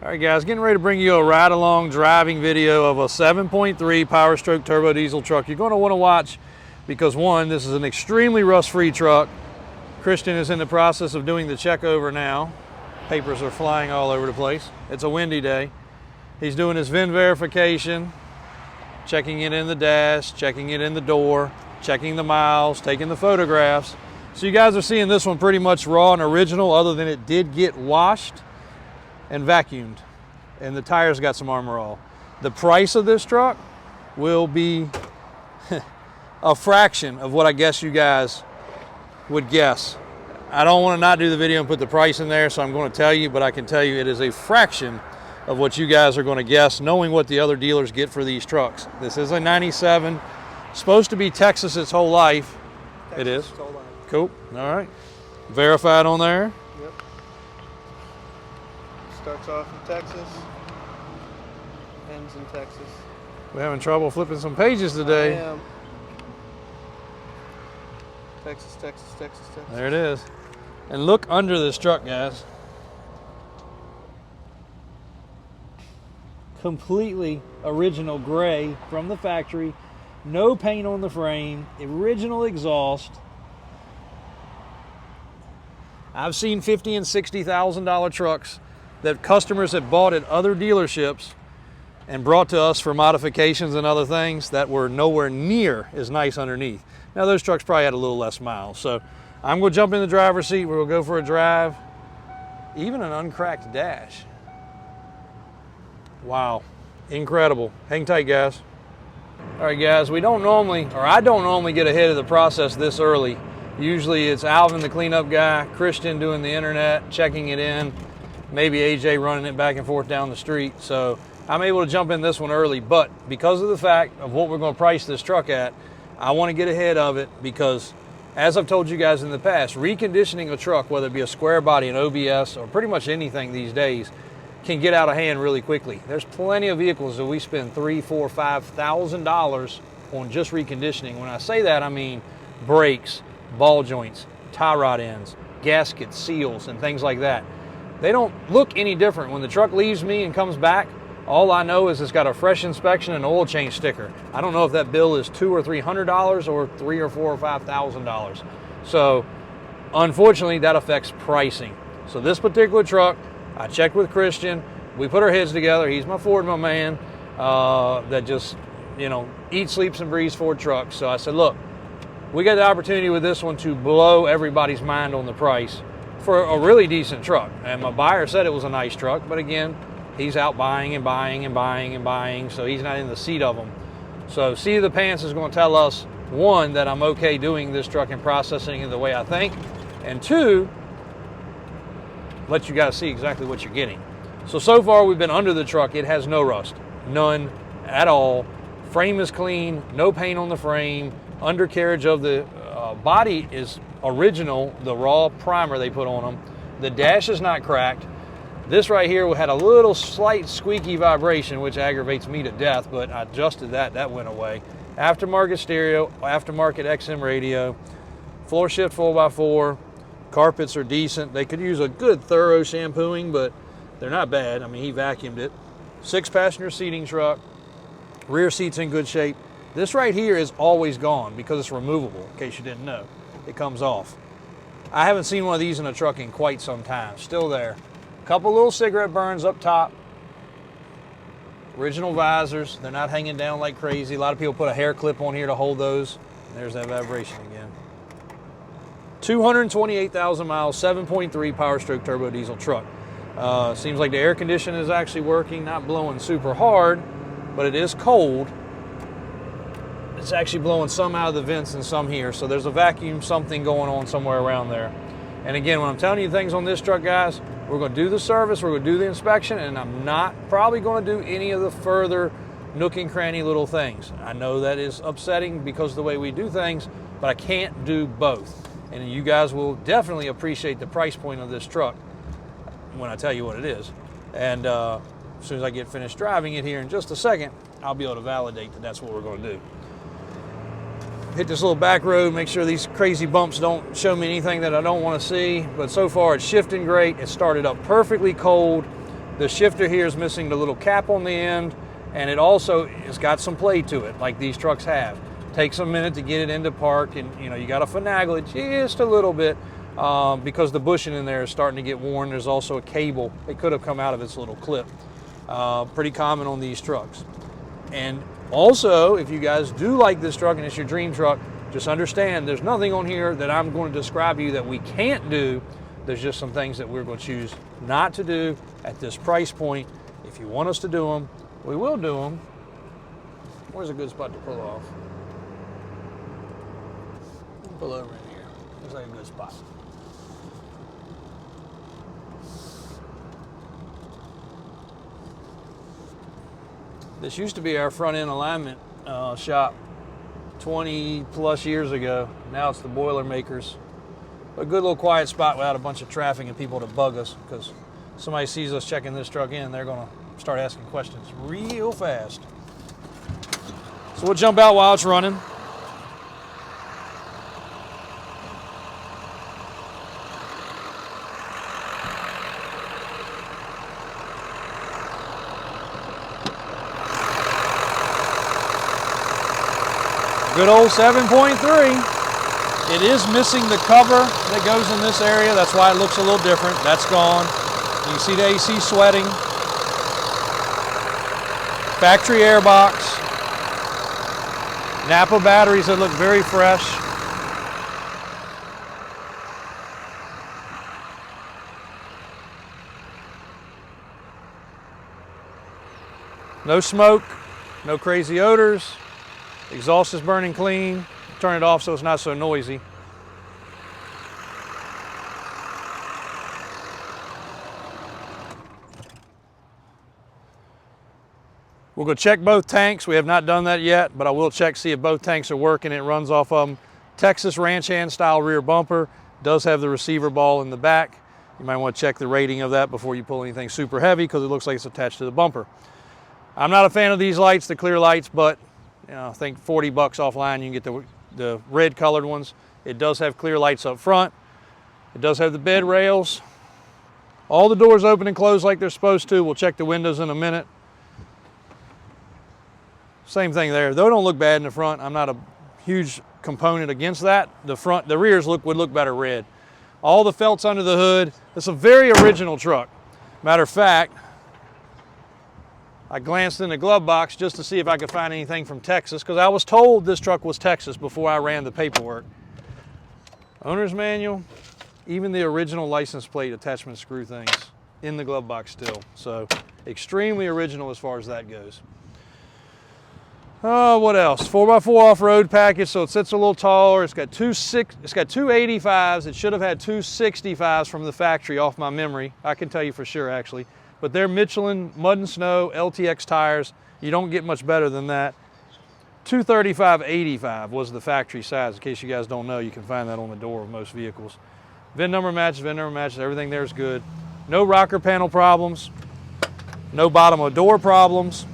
All right guys, getting ready to bring you a ride along driving video of a 7.3 Power Stroke turbo diesel truck. You're going to want to watch because one, this is an extremely rust-free truck. Christian is in the process of doing the check over now. Papers are flying all over the place. It's a windy day. He's doing his VIN verification, checking it in the dash, checking it in the door, checking the miles, taking the photographs. So you guys are seeing this one pretty much raw and original, other than it did get washed and vacuumed, and the tires got some armor all. The price of this truck will be a fraction of what I guess you guys would guess. I don't want to not do the video and put the price in there, so I'm going to tell you, but I can tell you it is a fraction of what you guys are going to guess, knowing what the other dealers get for these trucks. This is a 97, supposed to be Texas its whole life. Texas, it is. Its whole life. Cool, all right. Verified on there. Yep. Starts off in Texas, ends in Texas. We're having trouble flipping some pages today. I am. Texas, Texas, Texas, Texas. There it is. And look under this truck, guys. Completely original gray from the factory. No paint on the frame. Original exhaust. I've seen $50,000 and $60,000 trucks that customers have bought at other dealerships and brought to us for modifications and other things that were nowhere near as nice underneath. Now those trucks probably had a little less miles. So I'm gonna jump in the driver's seat, we'll go for a drive. Even an uncracked dash. Wow, incredible. Hang tight, guys. All right, guys, I don't normally get ahead of the process this early. Usually it's Alvin, the cleanup guy, Christian doing the internet, checking it in, maybe AJ running it back and forth down the street. So I'm able to jump in this one early, but because of the fact of what we're going to price this truck at, I want to get ahead of it because, as I've told you guys in the past, reconditioning a truck, whether it be a square body, an OBS, or pretty much anything these days, can get out of hand really quickly. There's plenty of vehicles that we spend $3,000, $4,000, $5,000 on just reconditioning. When I say that, I mean brakes, ball joints, tie rod ends, gaskets, seals, and things like that. They don't look any different. When the truck leaves me and comes back, all I know is it's got a fresh inspection and an oil change sticker. I don't know if that bill is $200 or $300 or $3,000 or $4,000 or $5,000. So unfortunately, that affects pricing. So this particular truck, I checked with Christian. We put our heads together. He's my Ford, my man, that just, eats, sleeps, and breathes Ford trucks. So I said, look, we got the opportunity with this one to blow everybody's mind on the price for a really decent truck. And my buyer said it was a nice truck, but again, he's out buying and buying and buying and buying, so he's not in the seat of them. So seat of the pants is going to tell us, one, that I'm okay doing this truck and processing it the way I think, and two, let you guys see exactly what you're getting. So far we've been under the truck. It has no rust, none at all. Frame is clean, no paint on the frame. Undercarriage of the body is original, the raw primer they put on them. The dash is not cracked. This right here had a little slight squeaky vibration, which aggravates me to death, but I adjusted that went away. Aftermarket stereo, aftermarket XM radio, floor shift 4x4, carpets are decent. They could use a good thorough shampooing, but they're not bad. I mean, he vacuumed it. 6-passenger seating truck, rear seat's in good shape. This right here is always gone because it's removable, in case you didn't know. It comes off. I haven't seen one of these in a truck in quite some time. Still there. Couple little cigarette burns up top. Original visors. They're not hanging down like crazy. A lot of people put a hair clip on here to hold those. There's that vibration again. 228,000 miles, 7.3 Power Stroke turbo diesel truck. Seems like the air conditioning is actually working, not blowing super hard, but it is cold. It's actually blowing some out of the vents and some here. So there's a vacuum, something going on somewhere around there. And again, when I'm telling you things on this truck, guys, we're going to do the service, we're going to do the inspection, and I'm not probably going to do any of the further nook and cranny little things. I know that is upsetting because of the way we do things, but I can't do both. And you guys will definitely appreciate the price point of this truck when I tell you what it is. And as soon as I get finished driving it here in just a second, I'll be able to validate that that's what we're going to do. Hit this little back road, make sure these crazy bumps don't show me anything that I don't want to see. But so far it's shifting great. It started up perfectly cold. The shifter here is missing the little cap on the end, and it also has got some play to it, like these trucks have. Takes a minute to get it into park, and you got to finagle it just a little bit because the bushing in there is starting to get worn. There's also a cable. It could have come out of its little clip. Pretty common on these trucks. And also, if you guys do like this truck and it's your dream truck, just understand there's nothing on here that I'm going to describe to you that we can't do. There's just some things that we're going to choose not to do at this price point. If you want us to do them, we will do them. Where's a good spot to pull off? Pull over in here. Looks like a good spot. This used to be our front end alignment shop 20 plus years ago. Now it's the Boilermakers. A good little quiet spot without a bunch of traffic and people to bug us, because somebody sees us checking this truck in, they're gonna start asking questions real fast. So we'll jump out while it's running. Good old 7.3. It is missing the cover that goes in this area. That's why it looks a little different. That's gone. You can see the AC sweating. Factory air box. Napa batteries that look very fresh. No smoke, no crazy odors. Exhaust is burning clean. Turn it off so it's not so noisy. We'll go check both tanks. We have not done that yet, but I will check, see if both tanks are working. It runs off of them. Texas ranch hand style rear bumper. Does have the receiver ball in the back. You might want to check the rating of that before you pull anything super heavy, because it looks like it's attached to the bumper. I'm not a fan of these lights, the clear lights, but I think 40 bucks offline you can get the red colored ones. It does have clear lights up front. It does have the bed rails. All the doors open and close like they're supposed to. We'll check the windows in a minute. Same thing there. Though don't look bad in the front. I'm not a huge component against that. The rears would look better red. All the felts under the hood. It's a very original truck. Matter of fact, I glanced in the glove box just to see if I could find anything from Texas, because I was told this truck was Texas before I ran the paperwork. Owner's manual, even the original license plate attachment screw things in the glove box still. So extremely original as far as that goes. What else? 4x4 off-road package, so it sits a little taller. It's got two 85s. It should have had two 65s from the factory off my memory. I can tell you for sure, actually. But they're Michelin Mud and Snow LTX tires. You don't get much better than that. 235/85 was the factory size. In case you guys don't know, you can find that on the door of most vehicles. VIN number matches, everything there is good. No rocker panel problems. No bottom of door problems.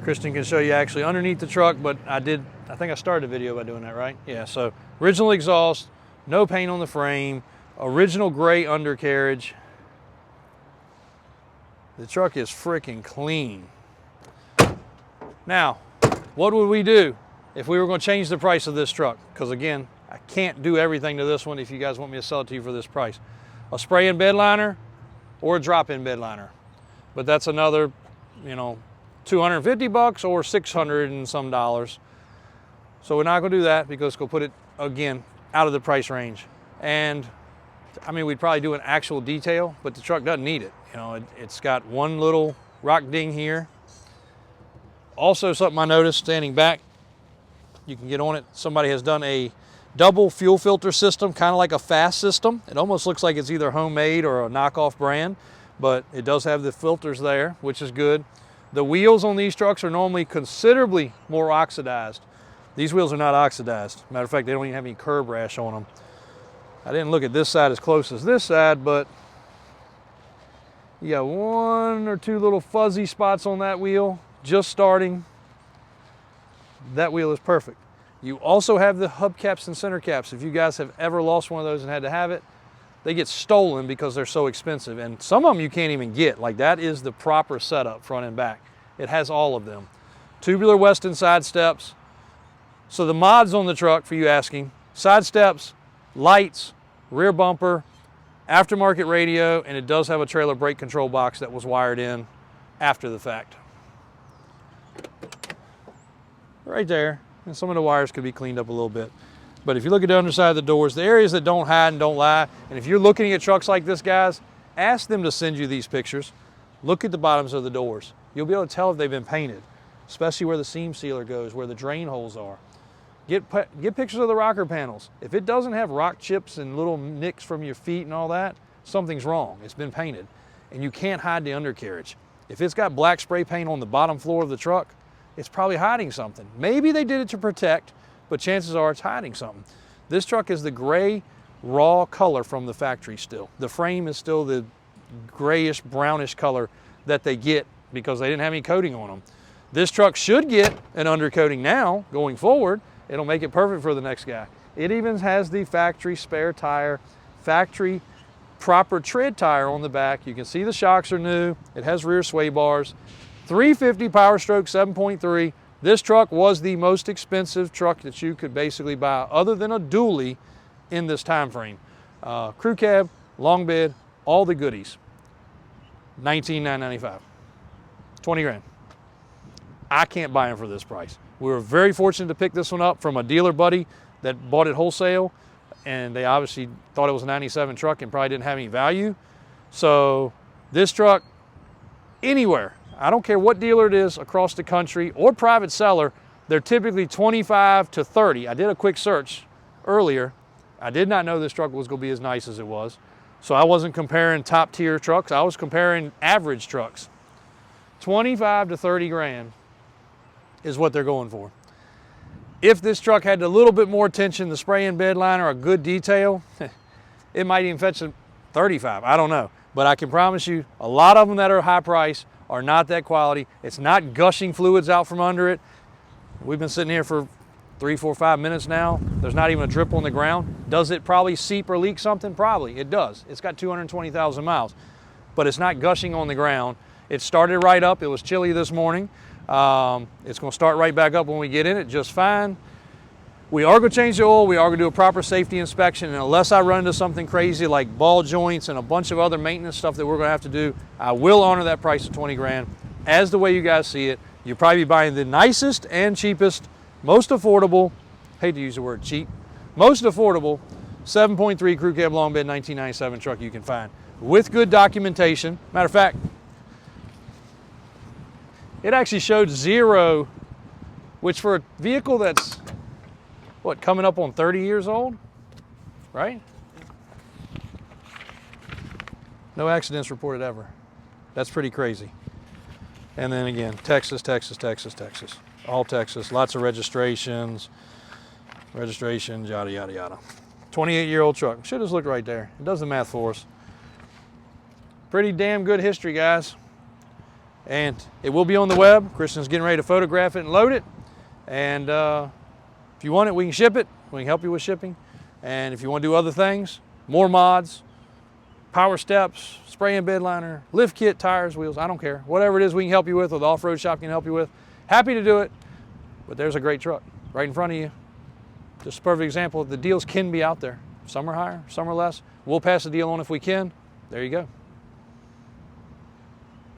Kristen can show you actually underneath the truck, but I think I started the video by doing that, right? Yeah, so original exhaust, no paint on the frame, original gray undercarriage. The truck is freaking clean. Now, what would we do if we were going to change the price of this truck? Because again, I can't do everything to this one if you guys want me to sell it to you for this price. A spray-in bed liner or a drop-in bed liner. But that's another, 250 bucks or 600 and some dollars. So we're not going to do that, because we'll put it, again, out of the price range. And we'd probably do an actual detail, but the truck doesn't need it. It's got one little rock ding here. Also, something I noticed standing back, you can get on it. Somebody has done a double fuel filter system, kind of like a fast system. It almost looks like it's either homemade or a knockoff brand, but it does have the filters there, which is good. The wheels on these trucks are normally considerably more oxidized. These wheels are not oxidized. Matter of fact, they don't even have any curb rash on them. I didn't look at this side as close as this side, but you got one or two little fuzzy spots on that wheel, just starting. That wheel is perfect. You also have the hubcaps and center caps. If you guys have ever lost one of those and had to have it, they get stolen because they're so expensive. And some of them you can't even get. Like, that is the proper setup, front and back. It has all of them. Tubular Weston side steps. So the mods on the truck, for you asking, side steps, lights, rear bumper, aftermarket radio, and it does have a trailer brake control box that was wired in after the fact. Right there. And some of the wires could be cleaned up a little bit. But if you look at the underside of the doors, the areas that don't hide and don't lie, and if you're looking at trucks like this, guys, ask them to send you these pictures. Look at the bottoms of the doors. You'll be able to tell if they've been painted, especially where the seam sealer goes, where the drain holes are. Get pictures of the rocker panels. If it doesn't have rock chips and little nicks from your feet and all that, something's wrong. It's been painted. And you can't hide the undercarriage. If it's got black spray paint on the bottom floor of the truck, it's probably hiding something. Maybe they did it to protect, but chances are it's hiding something. This truck is the gray, raw color from the factory still. The frame is still the grayish, brownish color that they get because they didn't have any coating on them. This truck should get an undercoating now, going forward. It'll make it perfect for the next guy. It even has the factory spare tire, factory proper tread tire on the back. You can see the shocks are new. It has rear sway bars. 350 Power Stroke 7.3. This truck was the most expensive truck that you could basically buy other than a dually in this time frame. Crew cab, long bed, all the goodies. $19,995. 20 grand. I can't buy them for this price. We were very fortunate to pick this one up from a dealer buddy that bought it wholesale, and they obviously thought it was a 97 truck and probably didn't have any value. So this truck, anywhere, I don't care what dealer it is across the country or private seller, they're typically 25 to 30. I did a quick search earlier. I did not know this truck was going to be as nice as it was. So I wasn't comparing top tier trucks. I was comparing average trucks. 25 to 30 grand is what they're going for. If this truck had a little bit more attention, the spray and bed liner, a good detail, it might even fetch 35. I don't know. But I can promise you, a lot of them that are high price are not that quality. It's not gushing fluids out from under it. We've been sitting here for 3, 4, 5 minutes now. There's not even a drip on the ground. Does it probably seep or leak something? Probably, it does. It's got 220,000 miles, but it's not gushing on the ground. It started right up. It was chilly this morning. It's gonna start right back up when we get in it just fine. We are gonna change the oil. We are gonna do a proper safety inspection, and unless I run into something crazy like ball joints and a bunch of other maintenance stuff that we're gonna have to do, I will honor that price of 20 grand as the way you guys see it. You'll probably be buying the nicest and cheapest, most affordable, hate to use the word cheap, most affordable 7.3 crew cab long bed 1997 truck you can find with good documentation. Matter of fact, it actually showed 0, which for a vehicle that's, what, coming up on 30 years old, right? No accidents reported ever. That's pretty crazy. And then again, Texas, Texas, Texas, Texas. All Texas, lots of registrations, yada, yada, yada. 28-year-old truck. Should just look right there. It does the math for us. Pretty damn good history, guys. And it will be on the web. Christian's getting ready to photograph it and load it. And if you want it, we can ship it. We can help you with shipping. And if you want to do other things, more mods, power steps, spray and bed liner, lift kit, tires, wheels, I don't care. Whatever it is we can help you with, or the off-road shop can help you with. Happy to do it. But there's a great truck right in front of you. Just a perfect example. The deals can be out there. Some are higher, some are less. We'll pass the deal on if we can. There you go.